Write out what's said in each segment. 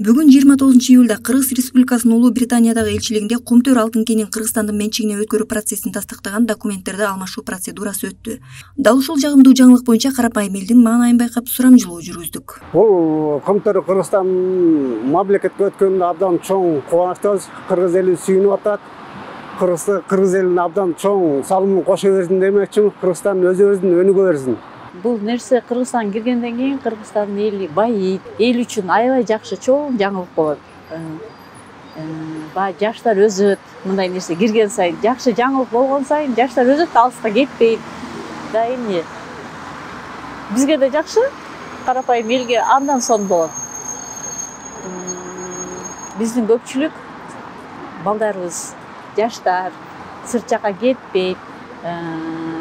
Бүгүн 29-июлда Кыргыз Республикасынын Улуу Британиядагы элчилигинде Кумтөр алтын кенин Кыргызстандын менчигине өткөрүү процессин тастыктаган документтерди алмашуу процедурасы өттү. Дал ушул жагымдуу жаңылык боюнча карапайым элдин маанайын байкап сурамжылоо жүргүздүк. Бул Кумтөр Кыргызстан мамлекетке өткөнүнө абдан чоң кубанычтабыз. Кыргыз эли сүйүнүп атат. Кыргыз элине абдан чоң салымын кошо берсин демекчимин. Кыргызстан өзүбүздүн өнүгө берсин. Бул нерсе Кыргызстан киргенден кийин Кыргызстандын эли байыйт, эл үчүн аябай жакшы чоң жаңылык болот. Жаштар өзөт, мындай нерсе кирген сайын, жакшы жаңылык болгон сайын жаштар өзөт, алыска кетпейт. Да эмне? Бизге да жакшы, карапайым элге андан сон болот. Биздин көпчүлүк балдарыбыз, жаштар сырт жака кетпейт.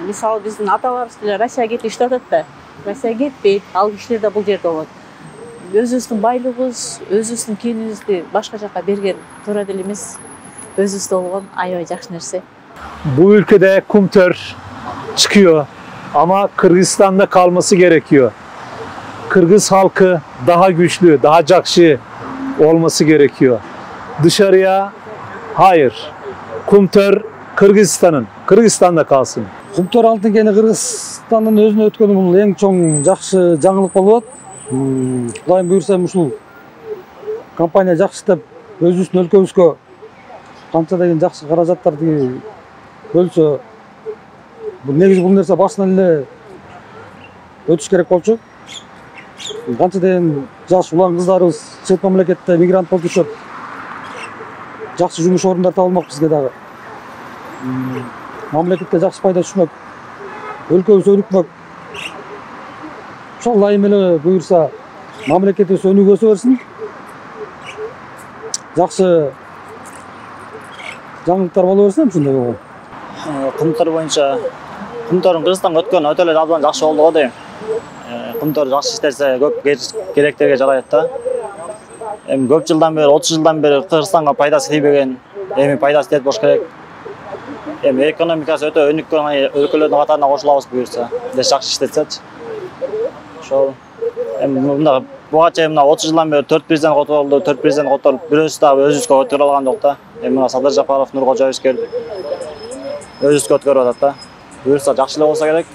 Мисалы биздин аталарыбыз деле Россияга кетип иштеп атат да. Россияга кетпейт, ал кишилер да бул жерде болот. Өзүбүздүн байлыгыбыз, өзүбүздүн кенибизди башка жака берген туура деле эмес. Өзүбүздө болгон аябай жакшы нерсе. Bu ülkede Kumtör çıkıyor ama Kırgızistan'da kalması gerekiyor. Kırgız halkı daha güçlü, daha jakşı olması gerekiyor. Dışarıya hayır. Kumtör Kırgızistan'da kalsın. Кумтөр алтын кени Кыргызстандын өзүнө өткөнү бул эң чоң жакшы жаңылык болот. Кудайым буйрса ушул компания жакшы деп өзүбүздүн өлкөбүзгө канча деген жакшы каражаттарды бөлсө, бул негизи бул нерсе башынан эле өтүш керек болчу. Канча деген жаш улан кыздарыбыз чет мамлекетте мигрант болуп жүрүп, жакшы жумуш орундар табылмак бизге дагы. Мамлекетке жакшы пайда түшмөк, өлкөбүз өнүкмөк. Ошол айым эле буйрса мамлекетибиз өнүгө берсин. Жакшы жаңылыктар боло берсин, ушундай болгон. Кумтөр боюнча Кумтөрдүн Кыргызстанга өткөнү өтө эле абдан жакшы болду го дейм. Кумтөр жакшы иштесе көп керектерге жарайт да. Эми көп жылдан бери, 30 жылдан бери Кыргызстанга пайдасы тийбеген, эми пайдасы тиет болуш керек. Эми экономикасы өтө өнүккөн өлкөлөрдүн катарына кошулабыз буюрса, жакшы иштетсечи. Ошол эми мында буга чейин 30 жылдан бери 4 президент которулду, 4 президент которуп, бирөөсү дагы өзүбүзгө көтөрө алган жок да. Эми мына Садыр Жапаров, Нуркожоевич келип өзүбүзгө көтөрүп атат да. Буюрса жакшы эле болсо керек.